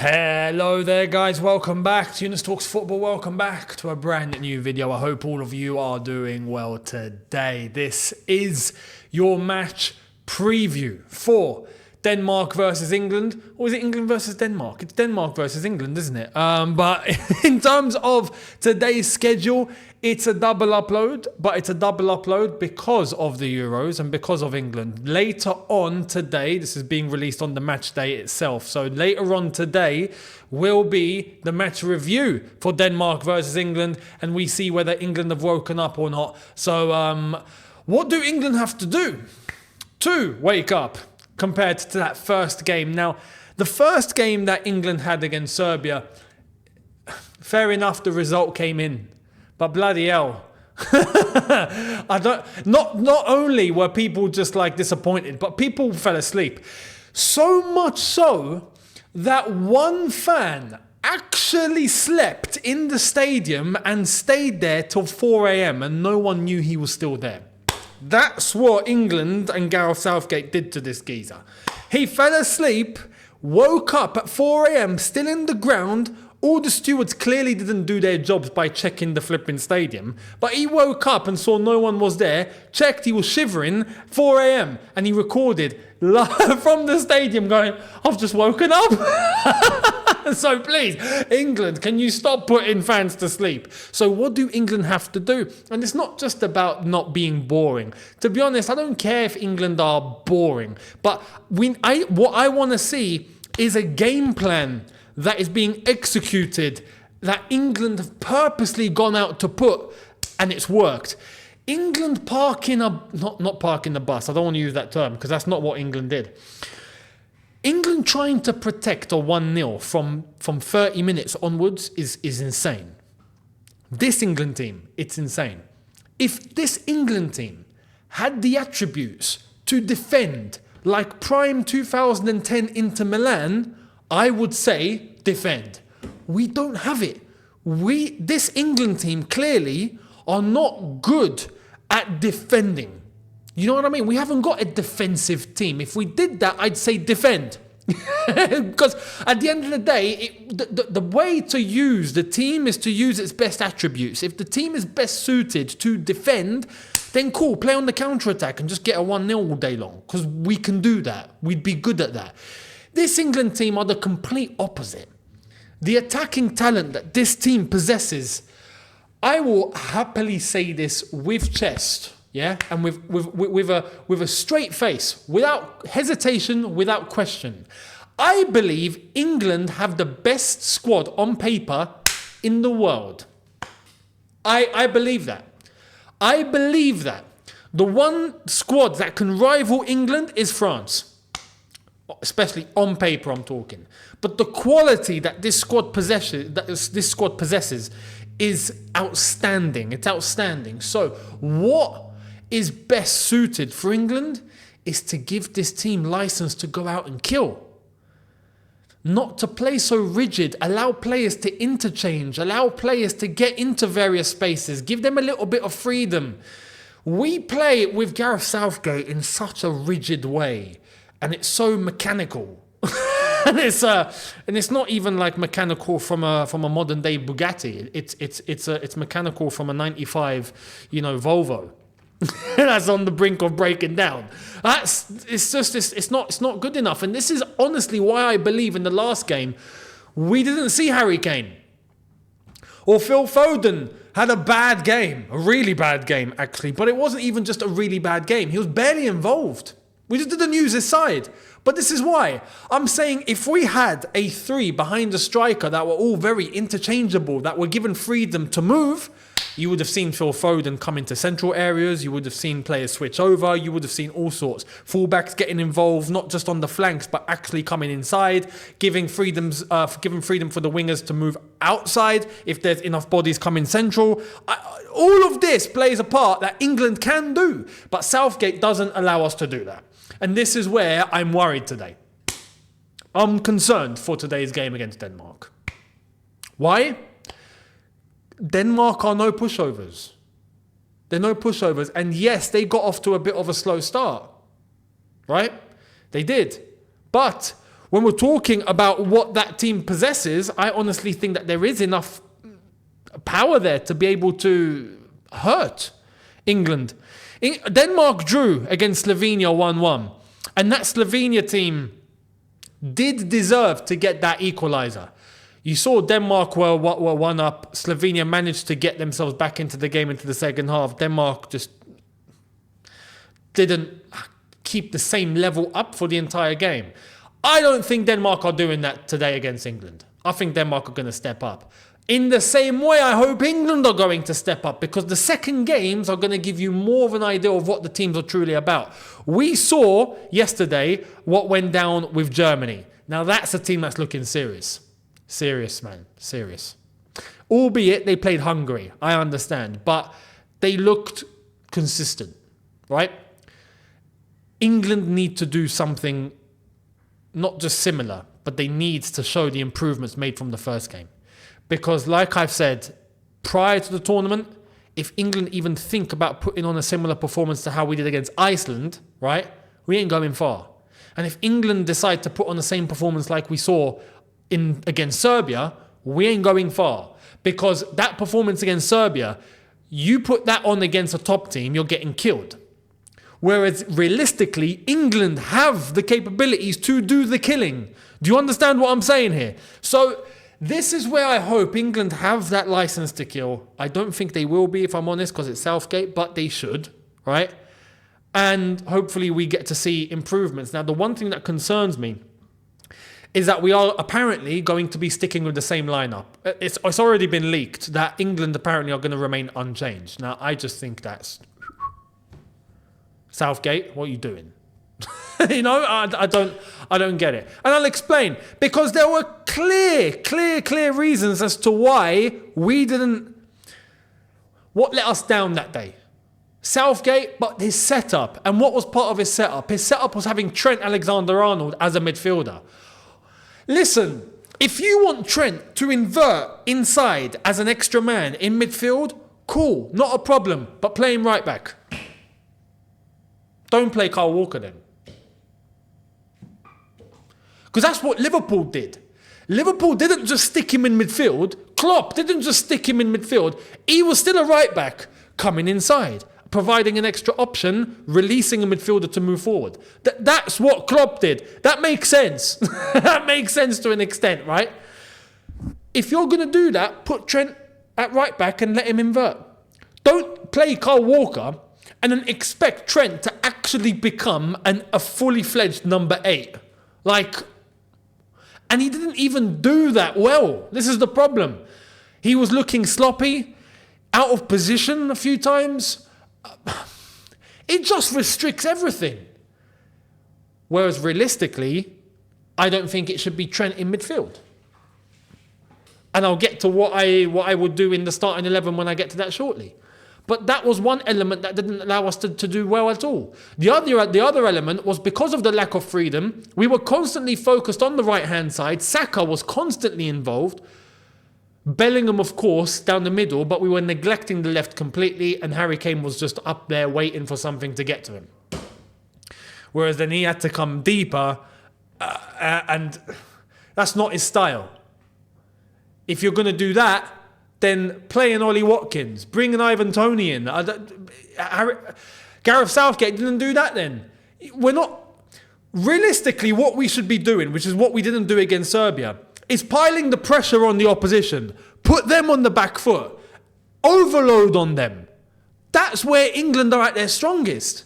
Hello there guys, welcome back to Younes Talks Football, welcome back to a brand new video. I hope all of you are doing well today. This is your match preview for Denmark versus England, or is it England versus Denmark? It's Denmark versus England, isn't it? But in terms of today's schedule, it's a double upload, but it's a double upload because of the Euros and because of England. Later on today, this is being released on the match day itself. So later on today will be the match review for Denmark versus England, and we see whether England have woken up or not. So what do England have to do to wake up compared to that first game? Now, the first game that England had against Serbia, fair enough, the result came in. But bloody hell, not only were people just like disappointed, but people fell asleep. So much so that one fan actually slept in the stadium and stayed there till 4 a.m. and no one knew he was still there. That's what England and Gareth Southgate did to this geezer. He fell asleep, woke up at 4 a.m. still in the ground. All the stewards clearly didn't do their jobs by checking the flipping stadium. But he woke up and saw no one was there, checked, he was shivering, 4 a.m. and he recorded live from the stadium going, I've just woken up. So please, England, can you stop putting fans to sleep? So what do England have to do? And it's not just about not being boring. To be honest, I don't care if England are boring. But what I want to see is a game plan that is being executed, that England have purposely gone out to put, and it's worked. England parking not parking the bus, I don't want to use that term, because that's not what England did. England trying to protect a 1-0 from 30 minutes onwards is insane. This England team, it's insane. If this England team had the attributes to defend like prime 2010 Inter Milan, I would say defend. We don't have it. This England team clearly are not good at defending. You know what I mean? We haven't got a defensive team. If we did that, I'd say defend. Because at the end of the day, the way to use the team is to use its best attributes. If the team is best suited to defend, then cool, play on the counter-attack and just get a 1-0 all day long. Because we can do that. We'd be good at that. This England team are the complete opposite. The attacking talent that this team possesses, I will happily say this with chest, yeah, and with a straight face, without hesitation, without question. I believe England have the best squad on paper in the world. I believe that. I believe that. The one squad that can rival England is France. Especially on paper, I'm talking. But the quality that this squad possesses is outstanding. It's outstanding. So what is best suited for England is to give this team license to go out and kill. Not to play so rigid. Allow players to interchange. Allow players to get into various spaces. Give them a little bit of freedom. We play with Gareth Southgate in such a rigid way. And it's so mechanical, and it's not even like mechanical from a modern day Bugatti. It's mechanical from a '95, Volvo that's on the brink of breaking down. It's not good enough. And this is honestly why I believe in the last game we didn't see Harry Kane or Phil Foden had a bad game, a really bad game actually. But it wasn't even just a really bad game. He was barely involved. We just didn't use his side. But this is why. I'm saying if we had a three behind a striker that were all very interchangeable, that were given freedom to move, you would have seen Phil Foden come into central areas. You would have seen players switch over. You would have seen all sorts. Fullbacks getting involved, not just on the flanks, but actually coming inside, giving freedom for the wingers to move outside if there's enough bodies coming central. All of this plays a part that England can do, but Southgate doesn't allow us to do that. And this is where I'm worried today. I'm concerned for today's game against Denmark. Why? Denmark are no pushovers. They're no pushovers. And yes, they got off to a bit of a slow start. Right? They did. But when we're talking about what that team possesses, I honestly think that there is enough power there to be able to hurt England. Denmark drew against Slovenia 1-1. And that Slovenia team did deserve to get that equaliser. You saw Denmark were 1 up. Slovenia managed to get themselves back into the game into the second half. Denmark just didn't keep the same level up for the entire game. I don't think Denmark are doing that today against England. I think Denmark are going to step up. In the same way, I hope England are going to step up, because the second games are going to give you more of an idea of what the teams are truly about. We saw yesterday what went down with Germany. Now that's a team that's looking serious. Serious, man. Serious. Albeit they played Hungary. I understand. But they looked consistent, right? England need to do something not just similar, but they need to show the improvements made from the first game. Because like I've said, prior to the tournament, if England even think about putting on a similar performance to how we did against Iceland, right, we ain't going far. And if England decide to put on the same performance like we saw against Serbia, we ain't going far. Because that performance against Serbia, you put that on against a top team, you're getting killed. Whereas realistically, England have the capabilities to do the killing. Do you understand what I'm saying here? So this is where I hope England have that license to kill. I don't think they will be, if I'm honest, because it's Southgate, but they should, right? And hopefully we get to see improvements. Now, the one thing that concerns me is that we are apparently going to be sticking with the same lineup. It's already been leaked that England apparently are going to remain unchanged. Now, I just think that's... Southgate, what are you doing? You know, I don't get it. And I'll explain. Because there were clear reasons as to why we didn't... What let us down that day? Southgate, but his setup. And what was part of his setup? His setup was having Trent Alexander-Arnold as a midfielder. Listen, if you want Trent to invert inside as an extra man in midfield, cool, not a problem. But play him right back. Don't play Kyle Walker then. Because that's what Liverpool did. Liverpool didn't just stick him in midfield. Klopp didn't just stick him in midfield. He was still a right back coming inside, providing an extra option, releasing a midfielder to move forward. That's what Klopp did. That makes sense. That makes sense to an extent, right? If you're going to do that, put Trent at right back and let him invert. Don't play Kyle Walker and then expect Trent to actually become a fully fledged number 8. And he didn't even do that well. This is the problem. He was looking sloppy, out of position a few times. It just restricts everything. Whereas realistically, I don't think it should be Trent in midfield. And I'll get to what I would do in the starting 11 when I get to that shortly. But that was one element that didn't allow us to do well at all. The other element was because of the lack of freedom, we were constantly focused on the right-hand side. Saka was constantly involved. Bellingham, of course, down the middle, but we were neglecting the left completely, and Harry Kane was just up there waiting for something to get to him. Whereas then he had to come deeper, and that's not his style. If you're going to do that, then play an Ollie Watkins, bring an Ivan Toney in. Gareth Southgate didn't do that then. We're not... Realistically, what we should be doing, which is what we didn't do against Serbia, is piling the pressure on the opposition. Put them on the back foot. Overload on them. That's where England are at their strongest.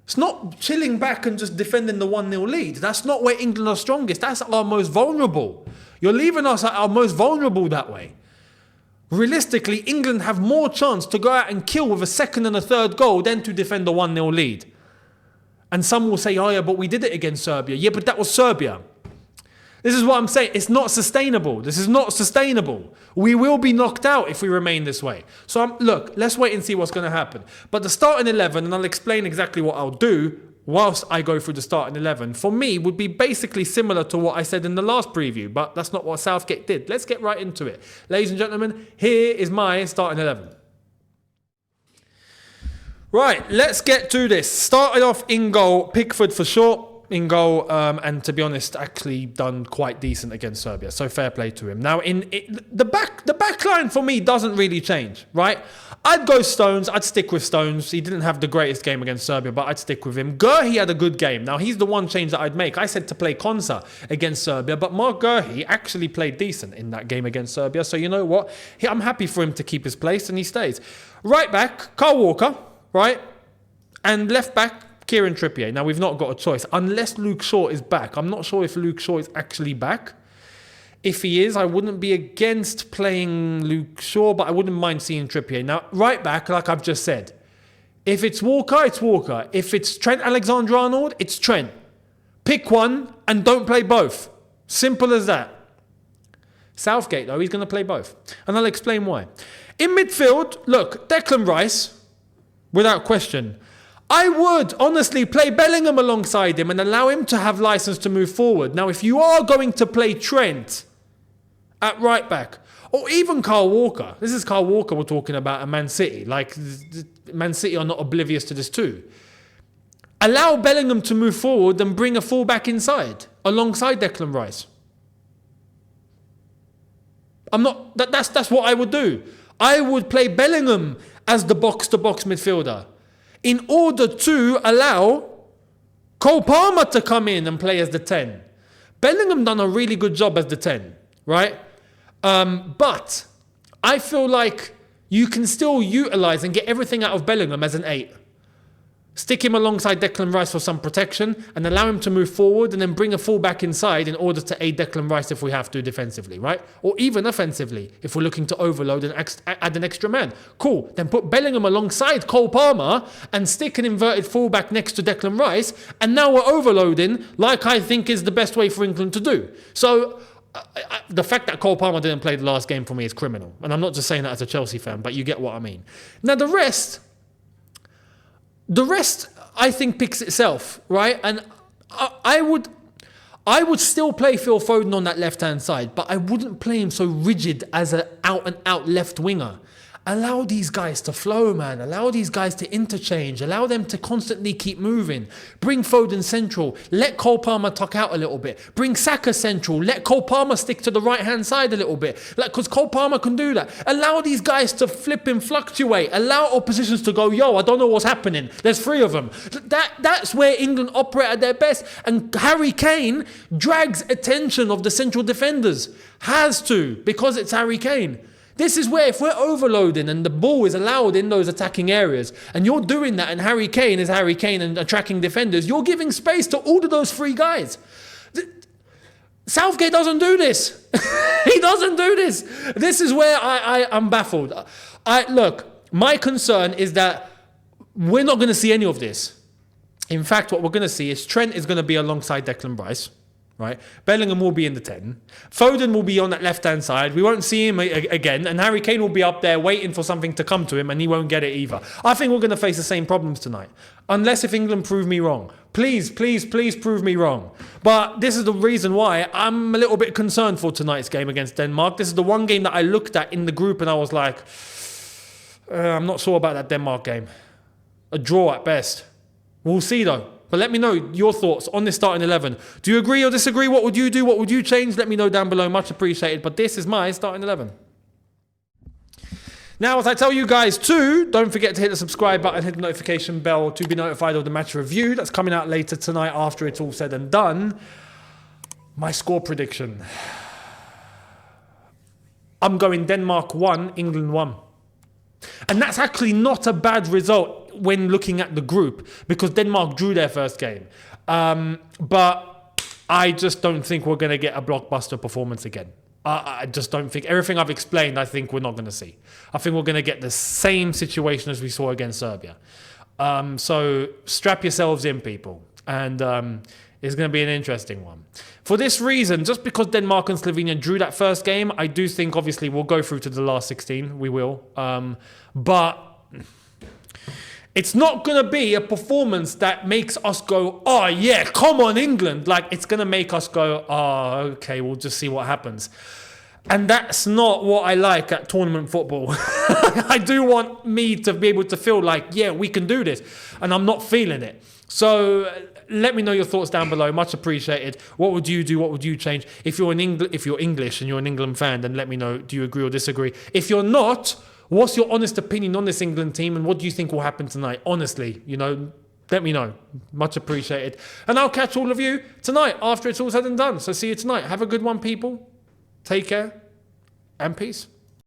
It's not chilling back and just defending the 1-0 lead. That's not where England are strongest. That's our most vulnerable. You're leaving us at our most vulnerable that way. Realistically, England have more chance to go out and kill with a second and a third goal than to defend a 1-0 lead. And some will say, oh yeah, but we did it against Serbia. Yeah, but that was Serbia. This is what I'm saying. It's not sustainable. This is not sustainable. We will be knocked out if we remain this way. So look, let's wait and see what's going to happen. But the starting 11, and I'll explain exactly what I'll do whilst I go through the starting 11, for me would be basically similar to what I said in the last preview, but that's not what Southgate did. Let's get right into it. Ladies and gentlemen, here is my starting 11. Right, let's get to this. Started off in goal, Pickford for sure. in goal, and to be honest, actually done quite decent against Serbia. So fair play to him. Now, the back line for me doesn't really change, right? I'd go Stones. I'd stick with Stones. He didn't have the greatest game against Serbia, but I'd stick with him. Gurhi had a good game. Now, he's the one change that I'd make. I said to play Konsa against Serbia, but Mark Gurhi actually played decent in that game against Serbia. So you know what? I'm happy for him to keep his place, and he stays. Right back, Kyle Walker, right? And left back, Kieran Trippier. Now, we've not got a choice. Unless Luke Shaw is back. I'm not sure if Luke Shaw is actually back. If he is, I wouldn't be against playing Luke Shaw, but I wouldn't mind seeing Trippier. Now, right back, like I've just said, if it's Walker, it's Walker. If it's Trent Alexander-Arnold, it's Trent. Pick one and don't play both. Simple as that. Southgate, though, he's going to play both. And I'll explain why. In midfield, look, Declan Rice, without question. I would honestly play Bellingham alongside him and allow him to have license to move forward. Now, if you are going to play Trent at right back, or even Kyle Walker, this is Kyle Walker we're talking about at Man City. Like, Man City are not oblivious to this too. Allow Bellingham to move forward and bring a fullback inside alongside Declan Rice. That's what I would do. I would play Bellingham as the box-to-box midfielder in order to allow Cole Palmer to come in and play as the 10. Bellingham done a really good job as the 10, right? But I feel like you can still utilise and get everything out of Bellingham as an 8. Stick him alongside Declan Rice for some protection and allow him to move forward and then bring a fullback inside in order to aid Declan Rice if we have to defensively, right? Or even offensively if we're looking to overload and add an extra man. Cool. Then put Bellingham alongside Cole Palmer and stick an inverted fullback next to Declan Rice, and now we're overloading like I think is the best way for England to do. So the fact that Cole Palmer didn't play the last game for me is criminal. And I'm not just saying that as a Chelsea fan, but you get what I mean. Now the rest, I think, picks itself, right? And I would still play Phil Foden on that left-hand side, but I wouldn't play him so rigid as an out-and-out left winger. Allow these guys to flow, man. Allow these guys to interchange. Allow them to constantly keep moving. Bring Foden central. Let Cole Palmer tuck out a little bit. Bring Saka central. Let Cole Palmer stick to the right-hand side a little bit. Because Cole Palmer can do that. Allow these guys to flip and fluctuate. Allow oppositions to go, yo, I don't know what's happening. There's 3 of them. That's where England operate at their best. And Harry Kane drags attention of the central defenders. Has to, because it's Harry Kane. This is where if we're overloading and the ball is allowed in those attacking areas and you're doing that and Harry Kane is Harry Kane and attracting defenders, you're giving space to all of those 3 guys. Southgate doesn't do this. He doesn't do this. This is where I'm baffled. Look, my concern is that we're not going to see any of this. In fact, what we're going to see is Trent is going to be alongside Declan Rice. Right? Bellingham will be in the 10. Foden will be on that left-hand side. We won't see him again. And Harry Kane will be up there waiting for something to come to him and he won't get it either. I think we're going to face the same problems tonight. Unless if England prove me wrong. Please, please, please prove me wrong. But this is the reason why I'm a little bit concerned for tonight's game against Denmark. This is the one game that I looked at in the group and I was like, I'm not sure about that Denmark game. A draw at best. We'll see though. But let me know your thoughts on this starting 11. Do you agree or disagree? What would you do? What would you change? Let me know down below. Much appreciated. But this is my starting 11. Now, as I tell you guys too, don't forget to hit the subscribe button, hit the notification bell to be notified of the match review. That's coming out later tonight after it's all said and done. My score prediction. I'm going Denmark 1, England 1. And that's actually not a bad result when looking at the group because Denmark drew their first game. But I just don't think we're going to get a blockbuster performance again. I just don't think. Everything I've explained, I think we're not going to see. I think we're going to get the same situation as we saw against Serbia. So strap yourselves in, people. And it's going to be an interesting one. For this reason, just because Denmark and Slovenia drew that first game, I do think, obviously, we'll go through to the last 16. We will. But it's not going to be a performance that makes us go, oh, yeah, come on, England. Like, it's going to make us go, oh, okay, we'll just see what happens. And that's not what I like at tournament football. I do want me to be able to feel like, yeah, we can do this. And I'm not feeling it. So let me know your thoughts down below. Much appreciated. What would you do? What would you change? If you're English and you're an England fan, then let me know. Do you agree or disagree? If you're not, what's your honest opinion on this England team? And what do you think will happen tonight? Honestly, let me know. Much appreciated. And I'll catch all of you tonight after it's all said and done. So see you tonight. Have a good one, people. Take care and peace.